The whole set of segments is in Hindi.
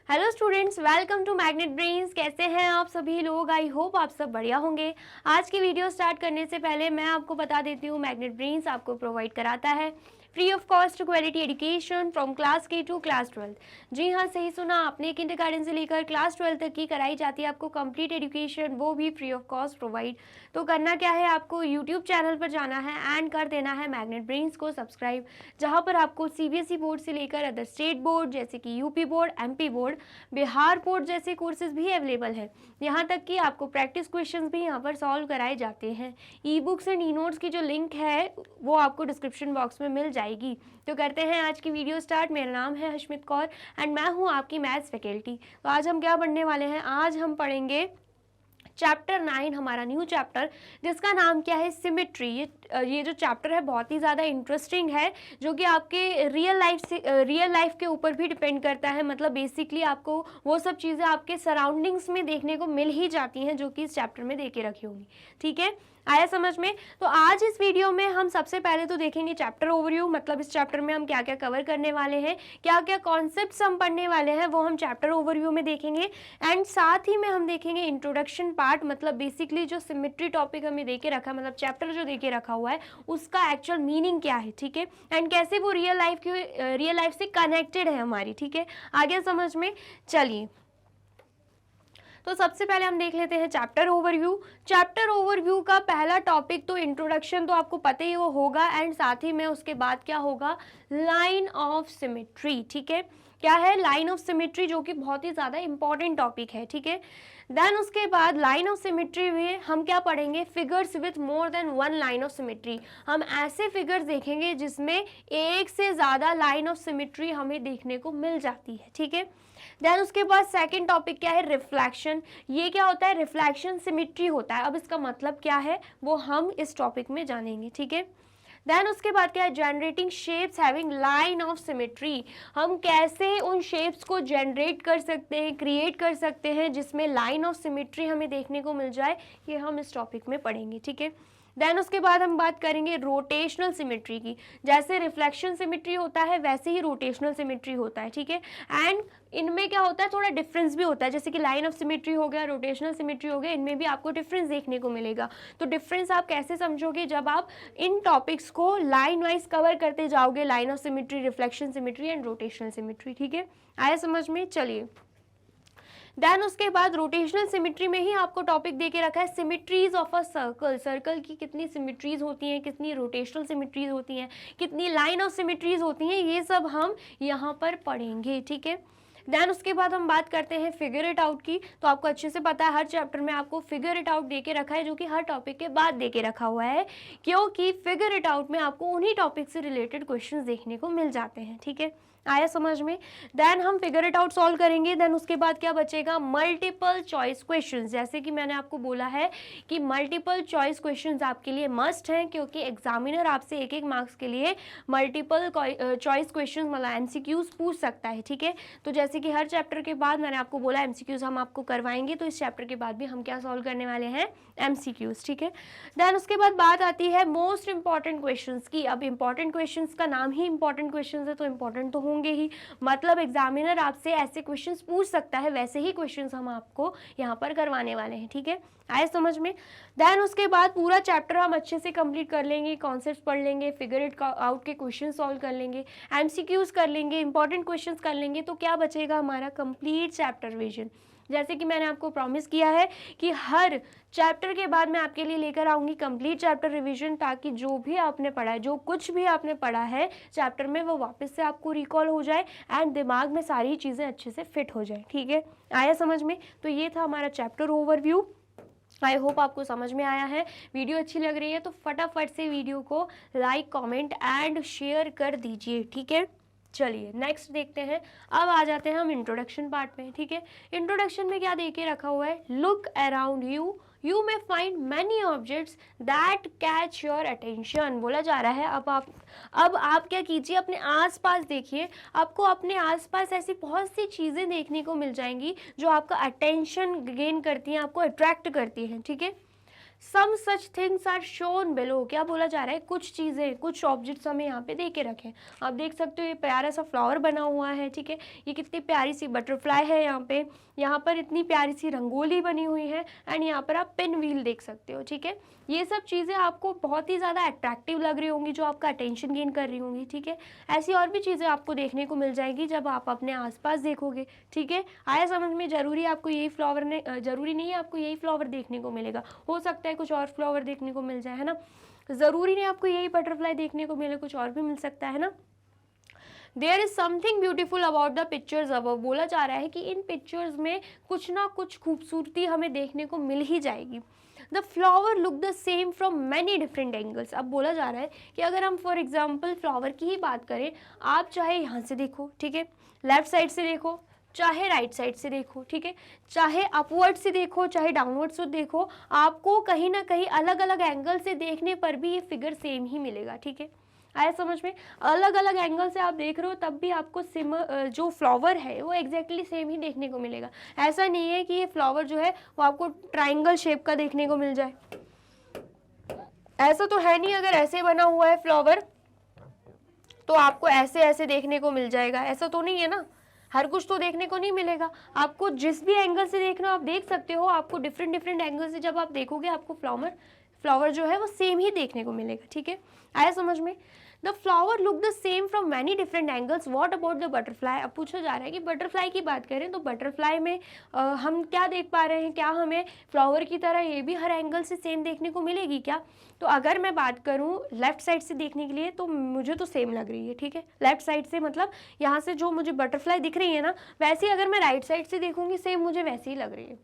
Hello students, welcome to Magnet Brains. कैसे हैं आप सभी लोग? आई होप आप सब बढ़िया होंगे। आज की वीडियो स्टार्ट करने से पहले मैं आपको बता देती हूँ, मैग्नेट ब्रेन्स आपको प्रोवाइड कराता है free of cost quality education from class के टू क्लास 12। जी हाँ, सही सुना आपने, किंडरगार्टन से लेकर क्लास 12 तक की कराई जाती है आपको कंप्लीट एजुकेशन, वो भी फ्री ऑफ कॉस्ट प्रोवाइड। तो करना क्या है, आपको यूट्यूब चैनल पर जाना है एंड कर देना है मैग्नेट ब्रेन्स को सब्सक्राइब, जहाँ पर आपको सीबीएसई बोर्ड से लेकर अदर स्टेट बोर्ड जैसे कि UP board, MP board, Bihar board जैसे कोर्सेज भी अवेलेबल है। यहाँ तक कि आपको प्रैक्टिस क्वेश्चंस भी यहाँ पर सॉल्व कराए जाते हैं। E books and e notes की जो लिंक है वो आपको डिस्क्रिप्शन बॉक्स में मिल जाएगी। तो करते हैं आज की वीडियो स्टार्ट। मेरा नाम है हशमित कौर एंड मैं हूँ आपकी मैथ्स फैकल्टी। तो आज हम क्या पढ़ने वाले हैं? आज हम पढ़ेंगे चैप्टर 9, हमारा न्यू चैप्टर, जिसका नाम क्या है? सिमेट्री। ये जो चैप्टर है बहुत ही ज़्यादा इंटरेस्टिंग है, जो कि आपके रियल लाइफ के ऊपर भी डिपेंड करता है। मतलब बेसिकली आपको वो सब चीज़ें आपके सराउंडिंग्स में देखने को मिल ही जाती हैं जो कि इस चैप्टर में दे के रखी होंगी। ठीक है, आया समझ में? तो आज इस वीडियो में हम सबसे पहले तो देखेंगे चैप्टर ओवरव्यू, मतलब इस चैप्टर में हम क्या क्या कवर करने वाले हैं, क्या क्या कॉन्सेप्ट्स हम पढ़ने वाले हैं, वो हम चैप्टर ओवरव्यू में देखेंगे। एंड साथ ही में हम देखेंगे इंट्रोडक्शन पार्ट, मतलब बेसिकली जो सिमेट्री टॉपिक हमें दे के रखा है, मतलब चैप्टर जो दे के रखा हुआ है उसका एक्चुअल मीनिंग क्या है। ठीक है, एंड कैसे वो रियल लाइफ से कनेक्टेड है हमारी। ठीक है, आगे समझ में? चलिए, तो सबसे पहले हम देख लेते हैं चैप्टर ओवरव्यू। चैप्टर ओवरव्यू का पहला टॉपिक तो इंट्रोडक्शन तो आपको पता ही वो होगा, एंड साथ ही में उसके बाद क्या होगा? Line of symmetry. ठीक है, क्या है? लाइन ऑफ सिमेट्री, जो कि बहुत ही ज़्यादा इंपॉर्टेंट टॉपिक है। ठीक है, देन उसके बाद लाइन ऑफ सिमेट्री में हम क्या पढ़ेंगे? Figures with more than one line of symmetry. हम ऐसे फिगर्स देखेंगे जिसमें एक से ज़्यादा लाइन ऑफ सिमेट्री हमें देखने को मिल जाती है। ठीक है, देन उसके बाद सेकंड टॉपिक क्या है? रिफ्लेक्शन। ये क्या होता है? रिफ्लेक्शन सिमेट्री होता है। अब इसका मतलब क्या है वो हम इस टॉपिक में जानेंगे। ठीक है, देन उसके बाद क्या है? Generating shapes having line of symmetry. हम कैसे उन शेप्स को जनरेट कर सकते हैं, क्रिएट कर सकते हैं जिसमें लाइन ऑफ सिमेट्री हमें देखने को मिल जाए, ये हम इस टॉपिक में पढ़ेंगे। ठीक है, देन उसके बाद हम बात करेंगे रोटेशनल सिमेट्री की। जैसे रिफ्लेक्शन सिमेट्री होता है वैसे ही रोटेशनल सिमेट्री होता है। ठीक है, एंड इनमें क्या होता है? थोड़ा डिफरेंस भी होता है। जैसे कि लाइन ऑफ सिमेट्री हो गया, रोटेशनल सिमेट्री हो गया, इनमें भी आपको डिफरेंस देखने को मिलेगा। तो डिफरेंस आप कैसे समझोगे? जब आप इन टॉपिक्स को लाइन वाइज कवर करते जाओगे, line of symmetry, reflection symmetry and rotational symmetry. ठीक है, आया समझ में? चलिए, देन उसके बाद रोटेशनल सिमेट्री में ही आपको टॉपिक दे के रखा है symmetries of a circle. Circle की कितनी सिमेट्रीज होती हैं, कितनी रोटेशनल सिमेट्रीज होती हैं, कितनी लाइन ऑफ सिमेट्रीज होती हैं, ये सब हम यहाँ पर पढ़ेंगे। ठीक है, देन उसके बाद हम बात करते हैं फिगर इट आउट की। तो आपको अच्छे से पता है हर चैप्टर में आपको फिगर इट आउट दे के रखा है, जो कि हर टॉपिक के बाद दे के रखा हुआ है, क्योंकि फिगर इट आउट में आपको उन्हीं टॉपिक से रिलेटेड क्वेश्चंस देखने को मिल जाते हैं। ठीक है, आया समझ में? देन हम फिगर इट आउट सॉल्व करेंगे। देन उसके बाद क्या बचेगा? Multiple choice questions. जैसे कि मैंने आपको बोला है कि मल्टीपल चॉइस क्वेश्चंस आपके लिए मस्ट हैं, क्योंकि एग्जामिनर आपसे एक एक मार्क्स के लिए मल्टीपल चॉइस क्वेश्चंस, मतलब एमसीक्यूज पूछ सकता है। ठीक है, तो जैसे कि हर चैप्टर के बाद मैंने आपको बोला एमसीक्यूज हम आपको करवाएंगे, तो इस चैप्टर के बाद भी हम क्या सॉल्व करने वाले हैं? एमसीक्यूज। ठीक है, देन उसके बाद बात आती है मोस्ट इंपॉर्टेंट क्वेश्चंस की। अब इंपॉर्टेंट क्वेश्चंस का नाम ही इंपॉर्टेंट क्वेश्चंस है, तो इंपॉर्टेंट तो होंगे ही, मतलब एग्जामिनर आपसे ऐसे क्वेश्चंस पूछ सकता है, वैसे ही क्वेश्चंस हम आपको यहाँ पर करवाने वाले हैं। ठीक है, आए समझ में? देन उसके बाद पूरा चैप्टर हम अच्छे से कंप्लीट कर लेंगे, कॉन्सेप्ट्स पढ़ लेंगे, फिगर इट आउट के क्वेश्चन सॉल्व कर लेंगे, एमसीक्यूज कर लेंगे, इंपॉर्टेंट क्वेश्चंस कर लेंगे, तो क्या बचेगा? हमारा कंप्लीट चैप्टर रिवीजन। जैसे कि मैंने आपको प्रॉमिस किया है कि हर चैप्टर के बाद मैं आपके लिए लेकर आऊँगी कंप्लीट चैप्टर रिवीजन, ताकि जो भी आपने पढ़ा है, जो कुछ भी आपने पढ़ा है चैप्टर में, वो वापस से आपको रिकॉल हो जाए एंड दिमाग में सारी चीज़ें अच्छे से फिट हो जाए। ठीक है, आया समझ में? तो ये था हमारा चैप्टर ओवरव्यू। आई होप आपको समझ में आया है। वीडियो अच्छी लग रही है तो फटाफट से वीडियो को लाइक, कमेंट एंड शेयर कर दीजिए। ठीक है, चलिए नेक्स्ट देखते हैं। अब आ जाते हैं हम इंट्रोडक्शन पार्ट में। ठीक है, इंट्रोडक्शन में क्या दे के रखा हुआ है? Look around you may find many objects that catch your attention. बोला जा रहा है अब आप क्या कीजिए, अपने आसपास देखिए, आपको अपने आसपास ऐसी बहुत सी चीज़ें देखने को मिल जाएंगी जो आपका अटेंशन गेन करती हैं, आपको अट्रैक्ट करती हैं। ठीक है, some such things are shown below. क्या बोला जा रहा है, कुछ चीज़ें, कुछ ऑब्जेक्ट्स हमें यहाँ पे दे के रखे हैं। आप देख सकते हो ये प्यारा सा फ्लावर बना हुआ है, ठीक है, ये कितनी प्यारी सी बटरफ्लाई है यहाँ पर इतनी प्यारी सी रंगोली बनी हुई है, एंड यहाँ पर आप पिन व्हील देख सकते हो, ठीक है। ये सब चीज़ें आपको बहुत ही ज़्यादा अट्रैक्टिव लग रही होंगी, जो आपका अटेंशन गेन कर रही होंगी, ठीक है। ऐसी और भी चीज़ें आपको देखने को मिल जाएगी जब आप अपने आसपास देखोगे, ठीक है। आया समझ में? जरूरी आपको यही फ्लावर ने जरूरी नहीं है आपको यही फ्लावर देखने को मिलेगा, हो सकता है कुछ और फ्लावर देखने को मिल जाए, है ना। ज़रूरी नहीं आपको यही बटरफ्लाई देखने को मिले, कुछ और भी मिल सकता है ना। There is something beautiful about the pictures above. बोला जा रहा है कि इन पिक्चर्स में कुछ ना कुछ खूबसूरती हमें देखने को मिल ही जाएगी। The flower look the same from many different angles. अब बोला जा रहा है कि अगर हम फॉर एग्जाम्पल फ्लावर की ही बात करें, आप चाहे यहाँ से देखो, ठीक है, लेफ्ट साइड से देखो, चाहे राइट साइड से देखो, ठीक है, चाहे अपवर्ड से देखो, चाहे डाउनवर्ड से देखो, आपको कहीं ना कहीं अलग अलग एंगल से देखने पर भी ये फिगर सेम ही मिलेगा, ठीक है। आया समझ में? अलग अलग एंगल से आप देख रहे हो तब भी आपको जो फ्लावर है वो एग्जैक्टली सेम ही देखने को मिलेगा। ऐसा नहीं है कि ये फ्लावर जो है वो आपको ट्राइंगल शेप का देखने को मिल जाए, ऐसा तो है नहीं। अगर ऐसे बना हुआ है फ्लावर तो आपको ऐसे ऐसे देखने को मिल जाएगा, ऐसा तो नहीं है ना। हर कुछ तो देखने को नहीं मिलेगा, आपको जिस भी एंगल से देखना आप देख सकते हो। आपको डिफरेंट डिफरेंट एंगल से जब आप देखोगे आपको फ्लावर जो है वो सेम ही देखने को मिलेगा, ठीक है। आया समझ में? The flower look the same from many different angles. What about the butterfly. अब पूछा जा रहा है कि बटरफ्लाई की बात करें तो बटरफ्लाई में हम क्या देख पा रहे हैं, क्या हमें फ्लावर की तरह ये भी हर एंगल से सेम देखने को मिलेगी क्या? तो अगर मैं बात करूं लेफ्ट साइड से देखने के लिए तो मुझे तो सेम लग रही है, ठीक है। लेफ्ट साइड से मतलब यहाँ से जो मुझे बटरफ्लाई दिख रही है ना, वैसे ही अगर मैं राइट साइड से देखूंगी सेम मुझे वैसे ही लग रही है।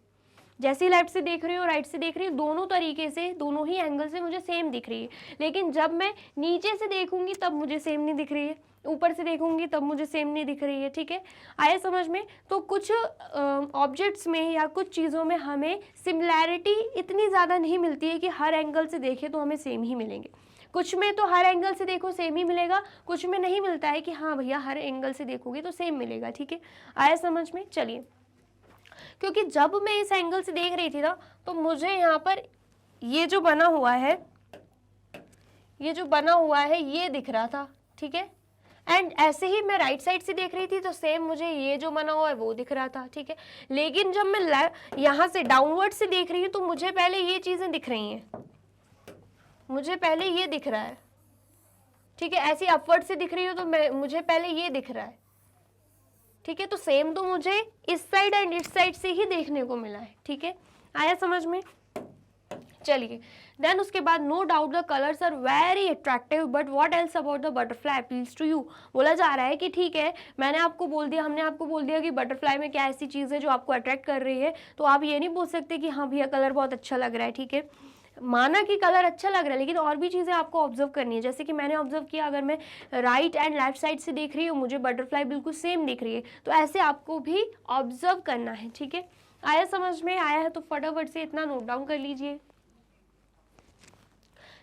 जैसे ही लेफ्ट से देख रही हूँ राइट से देख रही हूँ, दोनों तरीके से दोनों ही एंगल से मुझे सेम दिख रही है। लेकिन जब मैं नीचे से देखूंगी तब मुझे सेम नहीं दिख रही है, ऊपर से देखूंगी तब मुझे सेम नहीं दिख रही है, ठीक है। आया समझ में? तो कुछ ऑब्जेक्ट्स में या कुछ चीज़ों में हमें सिमिलैरिटी इतनी ज़्यादा नहीं मिलती है कि हर एंगल से देखें तो हमें सेम ही मिलेंगे। कुछ में तो हर एंगल से देखो सेम ही मिलेगा, कुछ में नहीं मिलता है कि हाँ भैया हर एंगल से देखोगे तो सेम मिलेगा, ठीक है। आया समझ में? चलिए, क्योंकि जब मैं इस एंगल से देख रही थी ना तो मुझे यहाँ पर ये जो बना हुआ है ये दिख रहा था, ठीक है। एंड ऐसे ही मैं राइट साइड से देख रही थी तो सेम मुझे ये जो बना हुआ है वो दिख रहा था, ठीक है। लेकिन जब मैं यहाँ से डाउनवर्ड से देख रही हूँ तो मुझे पहले ये चीज़ें दिख रही हैं, मुझे पहले ये दिख रहा है, ठीक है। ऐसे अपवर्ड से दिख रही हूँ तो मुझे पहले ये दिख रहा है, ठीक है। तो सेम तो मुझे इस साइड एंड इस साइड से ही देखने को मिला है, ठीक है। आया समझ में? चलिए, देन उसके बाद no doubt the colours are very attractive but what else about the butterfly appeals to you. बोला जा रहा है कि ठीक है, हमने आपको बोल दिया कि बटरफ्लाई में क्या ऐसी चीज़ है जो आपको अट्रैक्ट कर रही है, तो आप ये नहीं बोल सकते कि हाँ भैया कलर बहुत अच्छा लग रहा है, ठीक है। माना कि कलर अच्छा लग रहा है लेकिन और भी चीज़ें आपको ऑब्जर्व करनी है। जैसे कि मैंने ऑब्जर्व किया, अगर मैं राइट एंड लेफ्ट साइड से देख रही हूँ मुझे बटरफ्लाई बिल्कुल सेम दिख रही है, तो ऐसे आपको भी ऑब्जर्व करना है, ठीक है। आया समझ में? आया है तो फटाफट से इतना नोट डाउन कर लीजिए।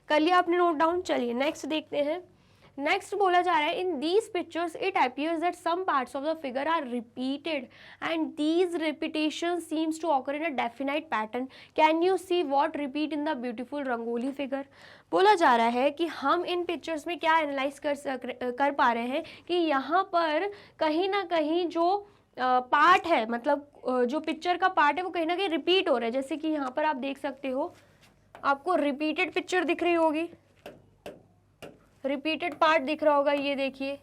कर लिया आपने नोट डाउन? चलिए नेक्स्ट देखते हैं। नेक्स्ट बोला जा रहा है in these pictures it appears that some parts of the figure are repeated and these repetition seems to occur in a definite pattern. Can you see what repeat in the beautiful rangoli figure. बोला जा रहा है कि हम इन पिक्चर्स में क्या एनालाइज कर पा रहे हैं कि यहाँ पर कहीं ना कहीं जो पार्ट है, मतलब जो पिक्चर का पार्ट है वो कहीं ना कहीं रिपीट हो रहा है। जैसे कि यहाँ पर आप देख सकते हो, आपको रिपीटेड पिक्चर दिख रही होगी, रिपीटेड पार्ट दिख रहा होगा, ये देखिए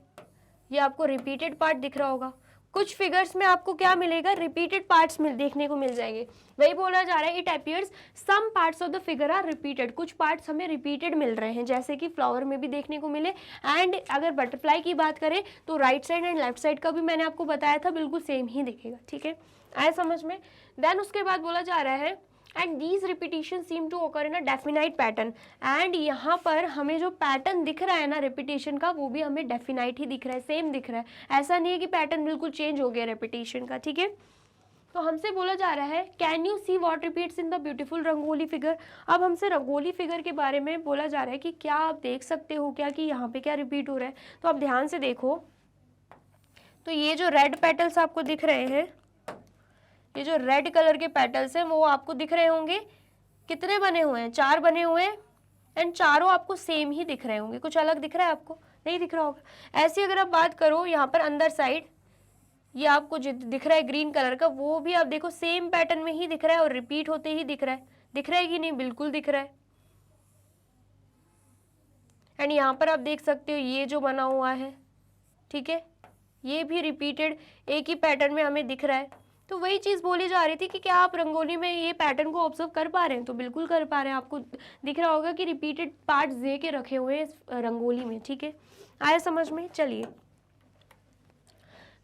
ये आपको रिपीटेड पार्ट दिख रहा होगा। कुछ फिगर्स में आपको क्या मिलेगा, रिपीटेड पार्ट्स देखने को मिल जाएंगे। वही बोला जा रहा है it appears some parts of the figure are repeated, कुछ पार्ट्स हमें रिपीटेड मिल रहे हैं जैसे कि फ्लावर में भी देखने को मिले। एंड अगर बटरफ्लाई की बात करें तो right side and left side का भी मैंने आपको बताया था बिल्कुल सेम ही दिखेगा, ठीक है। आया समझ में? देन उसके बाद बोला जा रहा है and these repetition seem to occur in a definite pattern. And यहाँ पर हमें जो पैटर्न दिख रहा है ना रिपीटेशन का, वो भी हमें डेफिनाइट ही दिख रहा है, सेम दिख रहा है। ऐसा नहीं है कि पैटर्न बिल्कुल चेंज हो गया रिपीटेशन का, ठीक है। तो हमसे बोला जा रहा है can you see what repeats in the beautiful rangoli figure. अब हमसे रंगोली फिगर के बारे में बोला जा रहा है कि क्या आप देख सकते हो क्या कि यहाँ पे क्या रिपीट हो रहा है। तो आप ध्यान से देखो, तो ये जो रेड पेटल्स आपको दिख रहे हैं, ये जो रेड कलर के पेटल्स हैं वो आपको दिख रहे होंगे कितने बने हुए हैं, 4 बने हुए हैं, एंड चारों आपको सेम ही दिख रहे होंगे। कुछ अलग दिख रहा है आपको? नहीं दिख रहा होगा। ऐसी अगर आप बात करो यहाँ पर अंदर साइड, ये आपको जो दिख रहा है ग्रीन कलर का, वो भी आप देखो सेम पैटर्न में ही दिख रहा है और रिपीट होते ही दिख रहा है। दिख रहा है कि नहीं? बिल्कुल दिख रहा है। एंड यहाँ पर आप देख सकते हो ये जो बना हुआ है, ठीक है, ये भी रिपीटेड एक ही पैटर्न में हमें दिख रहा है। तो वही चीज़ बोली जा रही थी कि क्या आप रंगोली में ये पैटर्न को ऑब्जर्व कर पा रहे हैं? तो बिल्कुल कर पा रहे हैं। आपको दिख रहा होगा कि रिपीटेड पार्ट्स दे के रखे हुए हैं इस रंगोली में, ठीक है। आया समझ में? चलिए,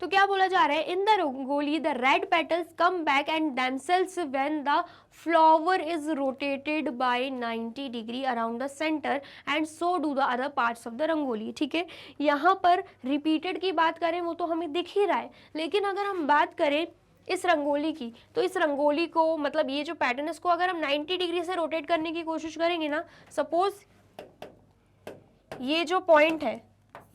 तो क्या बोला जा रहा है, इन the rangoli the red petals come back and themselves when the flower is rotated bye 90 degree around the centre and so do the other parts of the rangoli, ठीक है। यहाँ पर रिपीटेड की बात करें वो तो हमें दिख ही रहा है, लेकिन अगर हम बात करें इस रंगोली की, तो इस रंगोली को मतलब ये जो पैटर्न है इसको अगर हम 90 डिग्री से रोटेट करने की कोशिश करेंगे ना, सपोज ये जो पॉइंट है,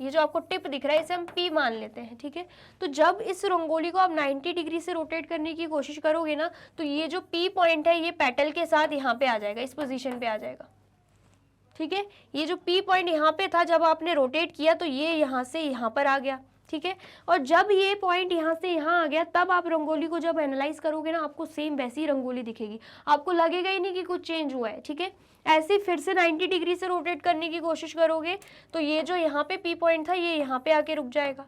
ये जो आपको टिप दिख रहा है, इसे हम P मान लेते हैं, ठीक है। तो जब इस रंगोली को आप 90 डिग्री से रोटेट करने की कोशिश करोगे ना, तो ये जो P पॉइंट है ये पेटल के साथ यहाँ पे आ जाएगा, इस पोजीशन पे आ जाएगा, ठीक है। ये जो P पॉइंट यहाँ पे था, जब आपने रोटेट किया तो ये यहाँ से यहाँ पर आ गया, ठीक है। और जब ये पॉइंट यहाँ से यहाँ आ गया, तब आप रंगोली को जब एनालाइज करोगे ना, आपको सेम वैसी ही रंगोली दिखेगी, आपको लगेगा ही नहीं कि कुछ चेंज हुआ है, ठीक है। ऐसे फिर से 90 डिग्री से रोटेट करने की कोशिश करोगे तो ये जो यहाँ पे P पॉइंट था ये यहाँ पे आके रुक जाएगा,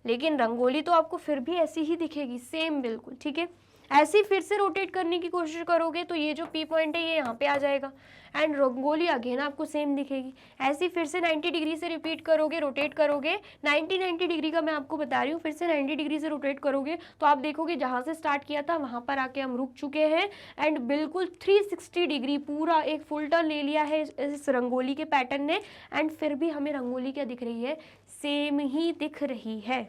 लेकिन रंगोली तो आपको फिर भी ऐसी ही दिखेगी, सेम बिल्कुल, ठीक है। ऐसे फिर से रोटेट करने की कोशिश करोगे तो ये जो P पॉइंट है ये यहाँ पे आ जाएगा एंड रंगोली अगेन आपको सेम दिखेगी। ऐसे फिर से 90 डिग्री से रिपीट करोगे, रोटेट करोगे, 90 डिग्री का मैं आपको बता रही हूँ, फिर से 90 डिग्री से रोटेट करोगे तो आप देखोगे जहाँ से स्टार्ट किया था वहाँ पर आके हम रुक चुके हैं एंड बिल्कुल 360 डिग्री पूरा एक फुल टर्न ले लिया है इस रंगोली के पैटर्न ने, एंड फिर भी हमें रंगोली क्या दिख रही है? सेम ही दिख रही है,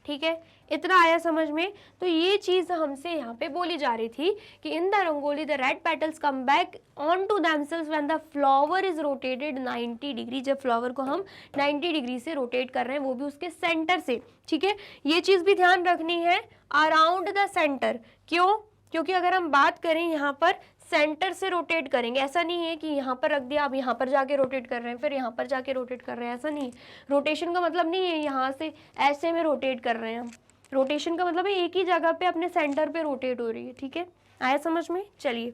ठीक है। इतना आया समझ में? तो ये चीज़ हमसे यहाँ पे बोली जा रही थी कि in the rangoli the red petals come back on to themselves when the flower is rotated 90 degree, जब फ्लावर को हम 90 डिग्री से रोटेट कर रहे हैं, वो भी उसके सेंटर से, ठीक है। ये चीज़ भी ध्यान रखनी है, अराउंड द सेंटर। क्यों? क्योंकि अगर हम बात करें यहाँ पर सेंटर से रोटेट करेंगे, ऐसा नहीं है कि यहाँ पर रख दिया आप यहाँ पर जाके रोटेट कर रहे हैं फिर यहाँ पर जाके रोटेट कर रहे हैं, ऐसा नहीं है। रोटेशन का मतलब नहीं है यहाँ से ऐसे में रोटेट कर रहे हैं हम, रोटेशन का मतलब है एक ही जगह पे अपने सेंटर पे रोटेट हो रही है, ठीक है। आया समझ में? चलिए,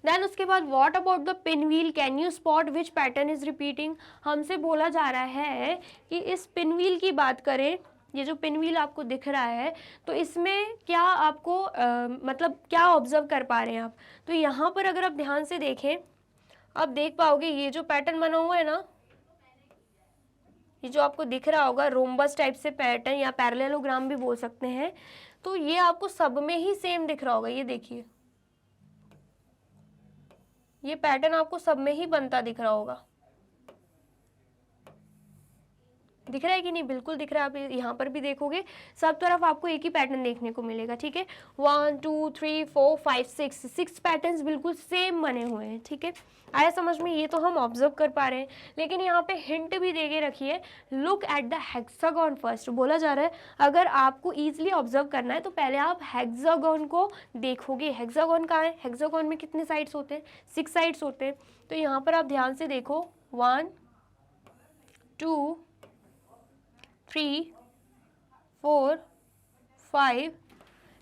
देन उसके बाद what about the pin wheel, can you spot which pattern is repeating. हमसे बोला जा रहा है कि इस पिन व्हील की बात करें, ये जो पिन व्हील आपको दिख रहा है तो इसमें क्या आपको मतलब क्या ऑब्जर्व कर पा रहे हैं आप? तो यहाँ पर अगर आप ध्यान से देखें, आप देख पाओगे ये जो पैटर्न बना हुआ है ना, ये जो आपको दिख रहा होगा रोम्बस टाइप से पैटर्न या पैरेललोग्राम भी बोल सकते हैं, तो ये आपको सब में ही सेम दिख रहा होगा। ये देखिए, ये पैटर्न आपको सब में ही बनता दिख रहा होगा, दिख रहा है कि नहीं? बिल्कुल दिख रहा है। आप यहाँ पर भी देखोगे सब तरफ आपको एक ही पैटर्न देखने को मिलेगा, ठीक है। 1 2 3 4 5 6 पैटर्न्स बिल्कुल सेम बने हुए हैं, ठीक है। आया समझ में? ये तो हम ऑब्जर्व कर पा रहे हैं, लेकिन यहाँ पे हिंट भी दे के रखिए, look at the hexagon first. बोला जा रहा है अगर आपको ईजिली ऑब्जर्व करना है तो पहले आप हेक्सागन को देखोगे। हेक्सागन कहाँ है? हेक्सागन में कितने साइड्स होते हैं? 6 साइड्स होते हैं। तो यहाँ पर आप ध्यान से देखो, 1 2 3 4 5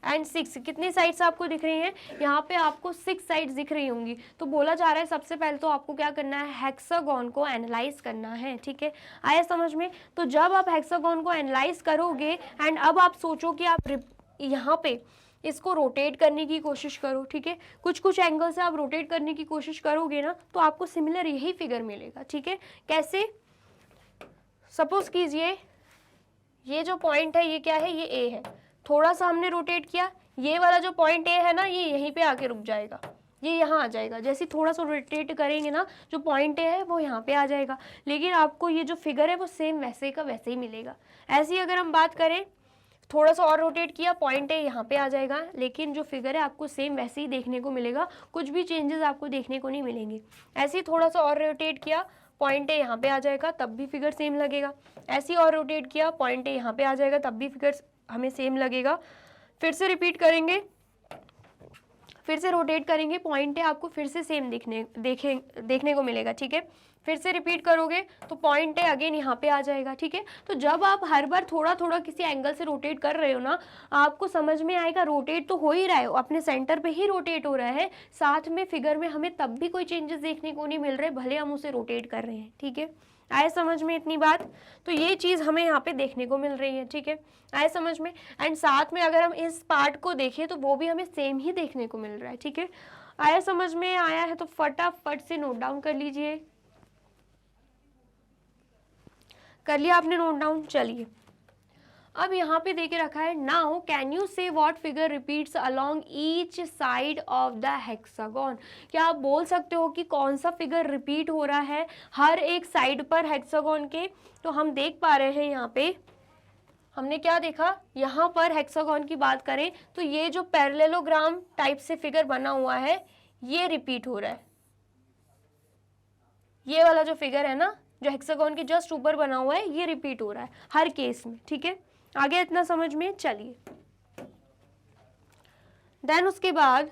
एंड 6, कितनी साइड्स आपको दिख रही हैं? यहाँ पे आपको 6 साइड्स दिख रही होंगी। तो बोला जा रहा है सबसे पहले तो आपको क्या करना है? हेक्सागन को एनालाइज करना है, ठीक है। आया समझ में? तो जब आप हेक्सागन को एनालाइज करोगे एंड अब आप सोचो कि आप यहाँ पे इसको रोटेट करने की कोशिश करो, ठीक है। कुछ कुछ एंगल से आप रोटेट करने की कोशिश करोगे ना तो आपको सिमिलर यही फिगर मिलेगा, ठीक है। कैसे? सपोज कीजिए ये जो पॉइंट है ये क्या है? ये ए है। थोड़ा सा हमने रोटेट किया, ये वाला जो पॉइंट ए है ना ये यहीं पे आके रुक जाएगा, ये यहाँ आ जाएगा। जैसे थोड़ा सा रोटेट करेंगे ना, जो पॉइंट ए है वो यहाँ पे आ जाएगा, लेकिन आपको ये जो फिगर है वो सेम वैसे का वैसे ही मिलेगा। ऐसे ही अगर हम बात करें, थोड़ा सा और रोटेट किया, पॉइंट ए यहाँ पे आ जाएगा, लेकिन जो फिगर है आपको सेम वैसे ही देखने को मिलेगा, कुछ भी चेंजेस आपको देखने को नहीं मिलेंगे। ऐसे ही थोड़ा सा और रोटेट किया, पॉइंट ए यहाँ पे आ जाएगा, तब भी फिगर सेम लगेगा। ऐसे ही और रोटेट किया, पॉइंट ए यहाँ पे आ जाएगा, तब भी फिगर हमें सेम लगेगा। फिर से रिपीट करेंगे, फिर से रोटेट करेंगे, पॉइंट है आपको फिर से सेम देखने को मिलेगा, ठीक है। फिर से रिपीट करोगे तो पॉइंट है अगेन यहाँ पे आ जाएगा, ठीक है। तो जब आप हर बार थोड़ा थोड़ा किसी एंगल से रोटेट कर रहे हो ना, आपको समझ में आएगा रोटेट तो हो ही रहा है, अपने सेंटर पे ही रोटेट हो रहा है, साथ में फिगर में हमें तब भी कोई चेंजेस देखने को नहीं मिल रहे, भले हम उसे रोटेट कर रहे हैं, ठीक है। आए समझ में इतनी बात? तो ये चीज़ हमें यहाँ पे देखने को मिल रही है, ठीक है। आए समझ में? एंड साथ में अगर हम इस पार्ट को देखें तो वो भी हमें सेम ही देखने को मिल रहा है, ठीक है। आया समझ में? आया है तो फटाफट से नोट डाउन कर लीजिए। कर लिया आपने नोट डाउन? चलिए अब यहाँ पे देके रखा है, नाउ कैन यू से what figure repeats along each side of the hexagon. क्या आप बोल सकते हो कि कौन सा फिगर रिपीट हो रहा है हर एक साइड पर हेक्सागन के? तो हम देख पा रहे हैं यहाँ पे, हमने क्या देखा, यहाँ पर हेक्सागन की बात करें तो ये जो पैरेललोग्राम टाइप से फिगर बना हुआ है ये रिपीट हो रहा है। ये वाला जो फिगर है ना, जो हेक्सागन के जस्ट ऊपर बना हुआ है, ये रिपीट हो रहा है हर केस में, ठीक है। आगे इतना समझ में? चलिए देन उसके बाद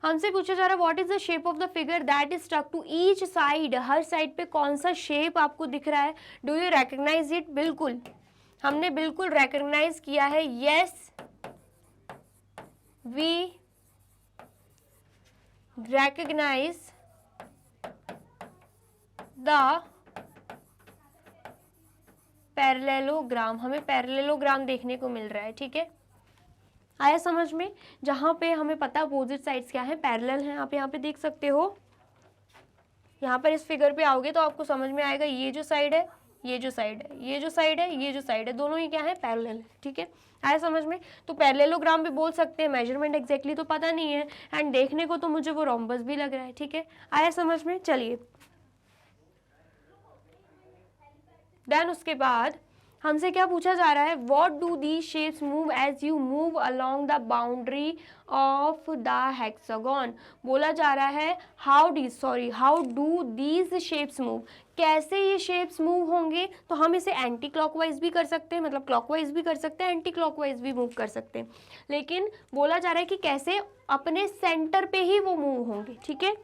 हमसे पूछा जा रहा है what is the shape of the figure that is stuck to each side. हर साइड पे कौन सा शेप आपको दिख रहा है? Do you recognise it? बिल्कुल, हमने बिल्कुल रिकॉग्नाइज किया है। Yes we recognise the parallelogram, हमें पैरेललोग्राम देखने को मिल रहा है, ठीक है। आया समझ में? जहां पे हमें पता अपोजिट साइड्स क्या है, पैरेलल हैं। आप यहाँ पे देख सकते हो, यहाँ पर इस फिगर पे आओगे तो आपको समझ में आएगा ये जो साइड है, ये जो साइड है, ये जो साइड है, ये जो साइड है, दोनों ही क्या है, पैरेलल है, ठीक है। आया समझ में? तो पैरेललोग्राम भी बोल सकते हैं, मेजरमेंट एग्जैक्टली तो पता नहीं है एंड देखने को तो मुझे वो रोम्बस भी लग रहा है, ठीक है। आया समझ में? चलिए देन उसके बाद हमसे क्या पूछा जा रहा है, what do the shapes move as you move along the boundary of the hexagon. बोला जा रहा है how do these shapes move, कैसे ये शेप्स मूव होंगे। तो हम इसे एंटी क्लॉकवाइज भी कर सकते हैं, मतलब क्लॉकवाइज भी कर सकते हैं, एंटी क्लॉकवाइज भी मूव कर सकते हैं, लेकिन बोला जा रहा है कि कैसे, अपने सेंटर पे ही वो मूव होंगे, ठीक है।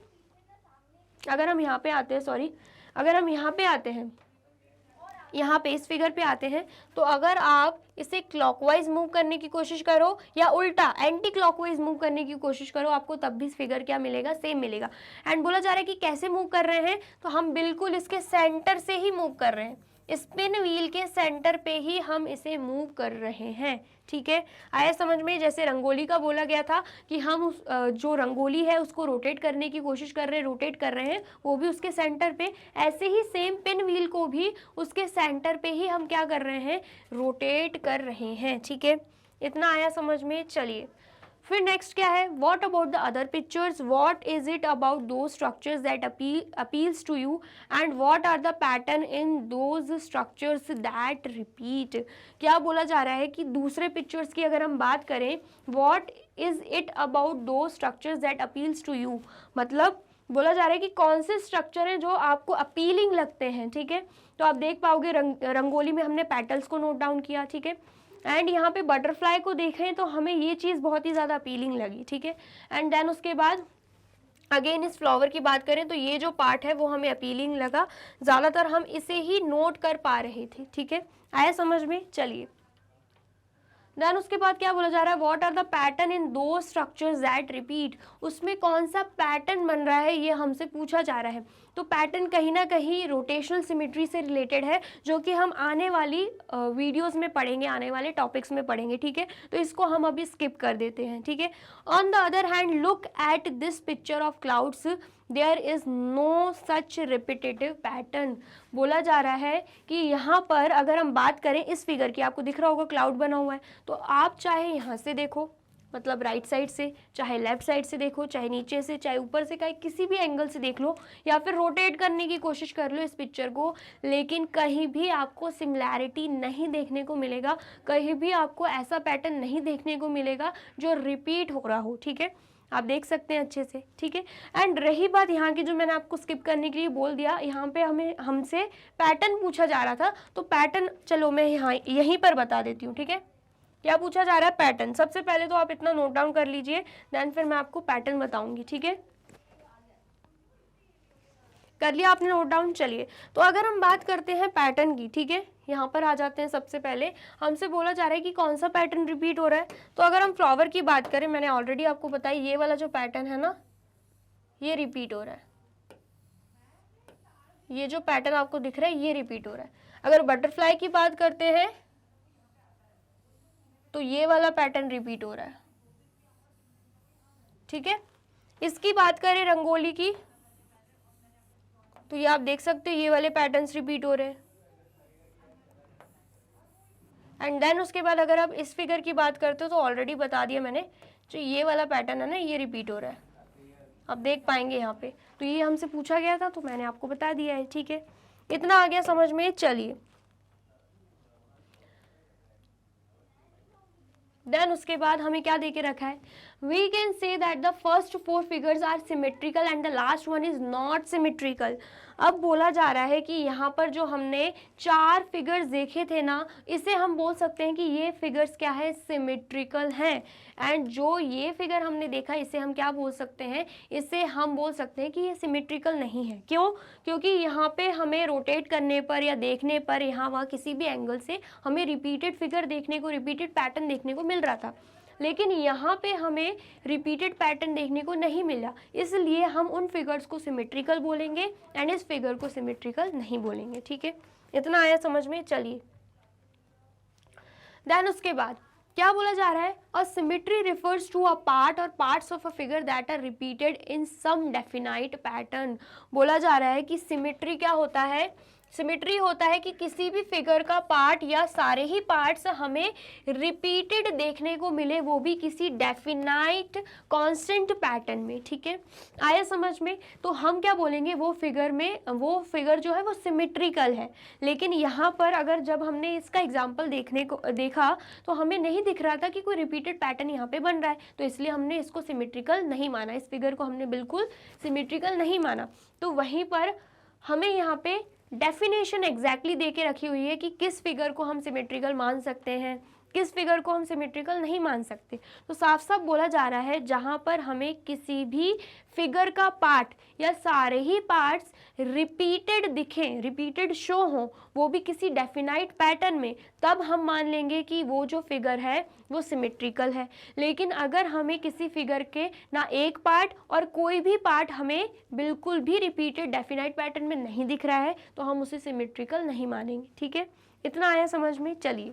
अगर हम यहाँ पे आते हैं, अगर हम यहाँ पे आते हैं, यहाँ पे इस फिगर पे आते हैं, तो अगर आप इसे क्लॉकवाइज मूव करने की कोशिश करो या उल्टा एंटी क्लॉकवाइज मूव करने की कोशिश करो, आपको तब भी फिगर क्या मिलेगा, सेम मिलेगा। एंड बोला जा रहा है कि कैसे मूव कर रहे हैं, तो हम बिल्कुल इसके सेंटर से ही मूव कर रहे हैं, स्पिन व्हील के सेंटर पे ही हम इसे मूव कर रहे हैं, ठीक है। आया समझ में? जैसे रंगोली का बोला गया था कि हम उस जो रंगोली है उसको रोटेट करने की कोशिश कर रहे हैं, रोटेट कर रहे हैं, वो भी उसके सेंटर पे, ऐसे ही सेम पिन व्हील को भी उसके सेंटर पे ही हम क्या कर रहे हैं, रोटेट कर रहे हैं, ठीक है। इतना आया समझ में? चलिए फिर नेक्स्ट क्या है, what about the other pictures, what is it about those structures that appeals to you and what are the pattern in those structures that repeat. क्या बोला जा रहा है कि दूसरे पिक्चर्स की अगर हम बात करें, what is it about those structures that appeals to you, मतलब बोला जा रहा है कि कौन से स्ट्रक्चर हैं जो आपको अपीलिंग लगते हैं, ठीक है। तो आप देख पाओगे रंगोली में हमने पेटल्स को नोट डाउन किया, ठीक है। एंड यहाँ पे बटरफ्लाई को देखें तो हमें ये चीज़ बहुत ही ज़्यादा अपीलिंग लगी, ठीक है। एंड देन उसके बाद अगेन इस फ्लावर की बात करें तो ये जो पार्ट है वो हमें अपीलिंग लगा, ज़्यादातर हम इसे ही नोट कर पा रहे थे, ठीक है। आया समझ में? चलिए देन उसके बाद क्या बोला जा रहा है, व्हाट आर द पैटर्न इन दो स्ट्रक्चर्स दैट रिपीट, उसमें कौन सा पैटर्न बन रहा है ये हमसे पूछा जा रहा है। तो पैटर्न कहीं ना कहीं रोटेशनल सिमेट्री से रिलेटेड है, जो कि हम आने वाली वीडियोस में पढ़ेंगे, आने वाले टॉपिक्स में पढ़ेंगे, ठीक है। तो इसको हम अभी स्किप कर देते हैं, ठीक है। On the other hand look at this picture of clouds, there is no such repetitive pattern. बोला जा रहा है कि यहाँ पर अगर हम बात करें इस फिगर की, आपको दिख रहा होगा क्लाउड बना हुआ है, तो आप चाहे यहाँ से देखो, मतलब राइट साइड से, चाहे लेफ्ट साइड से देखो, चाहे नीचे से, चाहे ऊपर से, चाहे किसी भी एंगल से देख लो, या फिर रोटेट करने की कोशिश कर लो इस पिक्चर को, लेकिन कहीं भी आपको सिमिलैरिटी नहीं देखने को मिलेगा, कहीं भी आपको ऐसा पैटर्न नहीं देखने को मिलेगा जो रिपीट हो रहा हो, ठीक है। आप देख सकते हैं अच्छे से, ठीक है। एंड रही बात यहाँ की, जो मैंने आपको स्किप करने के लिए बोल दिया, यहाँ पे हमसे पैटर्न पूछा जा रहा था, तो पैटर्न चलो मैं यहाँ यहीं पर बता देती हूँ, ठीक है। क्या पूछा जा रहा है? पैटर्न। सबसे पहले तो आप इतना नोट डाउन कर लीजिए, देन फिर मैं आपको पैटर्न बताऊंगी, ठीक है? कर लिया आपने नोट डाउन? चलिए, तो अगर हम बात करते हैं पैटर्न की, ठीक है, यहाँ पर आ जाते हैं। सबसे पहले हमसे बोला जा रहा है कि कौन सा पैटर्न रिपीट हो रहा है। तो अगर हम फ्लावर की बात करें, मैंने ऑलरेडी आपको बताया ये वाला जो पैटर्न है ना, ये रिपीट हो रहा है। ये जो पैटर्न आपको दिख रहा है ये रिपीट हो रहा है। अगर बटरफ्लाई की बात करते हैं तो ये वाला पैटर्न रिपीट हो रहा है, ठीक है। इसकी बात करें रंगोली की, तो ये आप देख सकते हो ये वाले पैटर्न्स रिपीट हो रहे हैं। एंड देन उसके बाद अगर आप इस फिगर की बात करते हो तो ऑलरेडी बता दिया मैंने, जो ये वाला पैटर्न है ना ये रिपीट हो रहा है, आप देख पाएंगे यहाँ पे। तो ये हमसे पूछा गया था तो मैंने आपको बता दिया है, ठीक है। इतना आ गया समझ में? चलिए, देन उसके बाद हमें क्या देके रखा है? We can say that the first 4 figures are symmetrical and the last one is not symmetrical. अब बोला जा रहा है कि यहाँ पर जो हमने 4 फिगर्स देखे थे ना, इसे हम बोल सकते हैं कि ये फिगर्स क्या है? सिमेट्रिकल हैं। एंड जो ये फिगर हमने देखा इसे हम क्या बोल सकते हैं? इसे हम बोल सकते हैं कि ये सिमेट्रिकल नहीं है। क्यों? क्योंकि यहाँ पे हमें रोटेट करने पर या देखने पर यहाँ वहाँ किसी भी एंगल से हमें रिपीटेड फिगर देखने को, रिपीटेड पैटर्न देखने को मिल रहा था, लेकिन यहाँ पे हमें रिपीटेड पैटर्न देखने को नहीं मिला, इसलिए हम उन फिगर्स को सिमेट्रिकल बोलेंगे एंड इस फिगर को सिमेट्रिकल नहीं बोलेंगे, ठीक है। इतना आया समझ में? चलिए, देन उसके बाद क्या बोला जा रहा है? A symmetry refers to a part or parts of a figure that are repeated in some definite pattern. बोला जा रहा है कि सिमेट्री क्या होता है? सिमेट्री होता है कि किसी भी फिगर का पार्ट या सारे ही पार्ट्स हमें रिपीटेड देखने को मिले, वो भी किसी डेफिनाइट कांस्टेंट पैटर्न में, ठीक है। आया समझ में? तो हम क्या बोलेंगे? वो फिगर जो है वो सिमेट्रिकल है। लेकिन यहाँ पर अगर जब हमने इसका एग्जाम्पल देखा तो हमें नहीं दिख रहा था कि कोई रिपीटेड पैटर्न यहाँ पे बन रहा है, तो इसलिए हमने इसको सिमेट्रिकल नहीं माना, इस फिगर को हमने बिल्कुल सिमेट्रिकल नहीं माना। तो वहीं पर हमें यहाँ पे डेफिनेशन एग्जैक्टली दे के रखी हुई है कि किस फिगर को हम सिमेट्रिकल मान सकते हैं, किस फिगर को हम सिमेट्रिकल नहीं मान सकते। तो साफ साफ बोला जा रहा है जहाँ पर हमें किसी भी फिगर का पार्ट या सारे ही पार्ट्स रिपीटेड दिखें, रिपीटेड शो हो, वो भी किसी डेफिनाइट पैटर्न में, तब हम मान लेंगे कि वो जो फिगर है वो सिमेट्रिकल है। लेकिन अगर हमें किसी फिगर के ना एक पार्ट और कोई भी पार्ट हमें बिल्कुल भी रिपीटेड डेफिनाइट पैटर्न में नहीं दिख रहा है तो हम उसे सिमेट्रिकल नहीं मानेंगे, ठीक है। इतना आया समझ में? चलिए,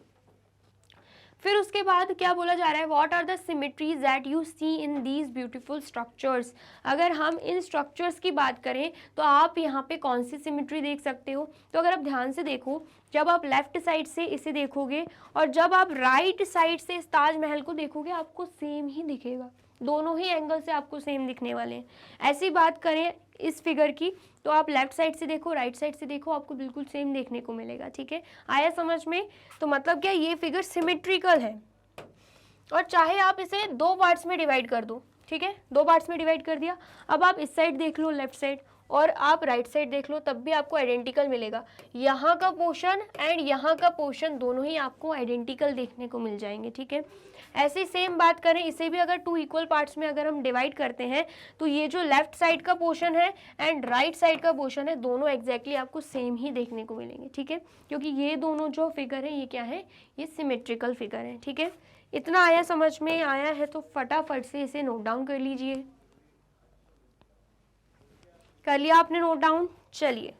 फिर उसके बाद क्या बोला जा रहा है? What are the symmetries that you see in these beautiful structures. अगर हम इन स्ट्रक्चर्स की बात करें तो आप यहाँ पे कौन सी सिमेट्री देख सकते हो? तो अगर आप ध्यान से देखो, जब आप लेफ्ट साइड से इसे देखोगे और जब आप राइट साइड से इस ताजमहल को देखोगे आपको सेम ही दिखेगा, दोनों ही एंगल से आपको सेम दिखने वाले हैं। ऐसी बात करें इस फिगर की तो आप लेफ्ट साइड से देखो, राइट साइड से देखो, आपको बिल्कुल सेम देखने को मिलेगा, ठीक है। आया समझ में? तो मतलब क्या, ये फिगर सिमेट्रिकल है। और चाहे आप इसे 2 पार्ट्स में डिवाइड कर दो, ठीक है, 2 पार्ट्स में डिवाइड कर दिया। अब आप इस साइड देख लो लेफ्ट साइड और आप राइट साइड देख लो, तब भी आपको आइडेंटिकल मिलेगा। यहाँ का पोर्शन एंड यहाँ का पोर्शन दोनों ही आपको आइडेंटिकल देखने को मिल जाएंगे, ठीक है। ऐसे सेम बात करें, इसे भी अगर 2 इक्वल पार्ट्स में अगर हम डिवाइड करते हैं तो ये जो लेफ्ट साइड का पोर्शन है एंड राइट साइड का पोर्शन है, दोनों एग्जैक्टली आपको सेम ही देखने को मिलेंगे, ठीक है, क्योंकि ये दोनों जो फिगर है ये क्या है? ये सिमेट्रिकल फिगर है, ठीक है। इतना आया समझ में? आया है तो फटाफट से इसे नोट डाउन कर लीजिए। कर लिया आपने नोट डाउन? चलिए,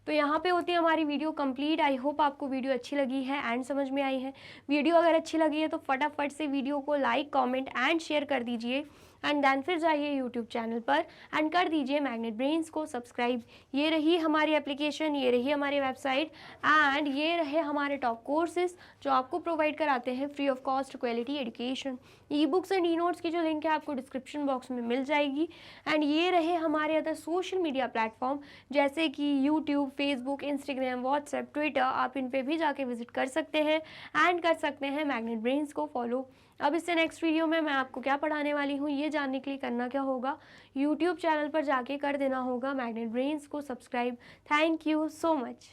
तो यहाँ पे होती है हमारी वीडियो कंप्लीट। आई होप आपको वीडियो अच्छी लगी है एंड समझ में आई है। वीडियो अगर अच्छी लगी है तो फटाफट से वीडियो को लाइक, कमेंट एंड शेयर कर दीजिए एंड देन फिर जाइए यूट्यूब चैनल पर एंड कर दीजिए मैग्नेट ब्रेन्स को सब्सक्राइब। ये रही हमारी एप्लीकेशन, ये रही हमारी वेबसाइट एंड ये रहे हमारे टॉप कोर्सेज जो आपको प्रोवाइड कराते हैं free of cost quality education. E books and e notes की जो लिंक है आपको डिस्क्रिप्शन बॉक्स में मिल जाएगी। एंड ये रहे हमारे अदर सोशल मीडिया प्लेटफॉर्म जैसे कि YouTube, Facebook, Instagram, WhatsApp, Twitter, आप इन पे भी जाके विजिट कर सकते हैं एंड कर सकते हैं मैग्नेट ब्रेन्स को फॉलो। अब इससे नेक्स्ट वीडियो में मैं आपको क्या पढ़ाने वाली हूँ ये जानने के लिए करना क्या होगा, यूट्यूब चैनल पर जाके कर देना होगा मैग्नेट ब्रेन्स को subscribe. Thank you so much.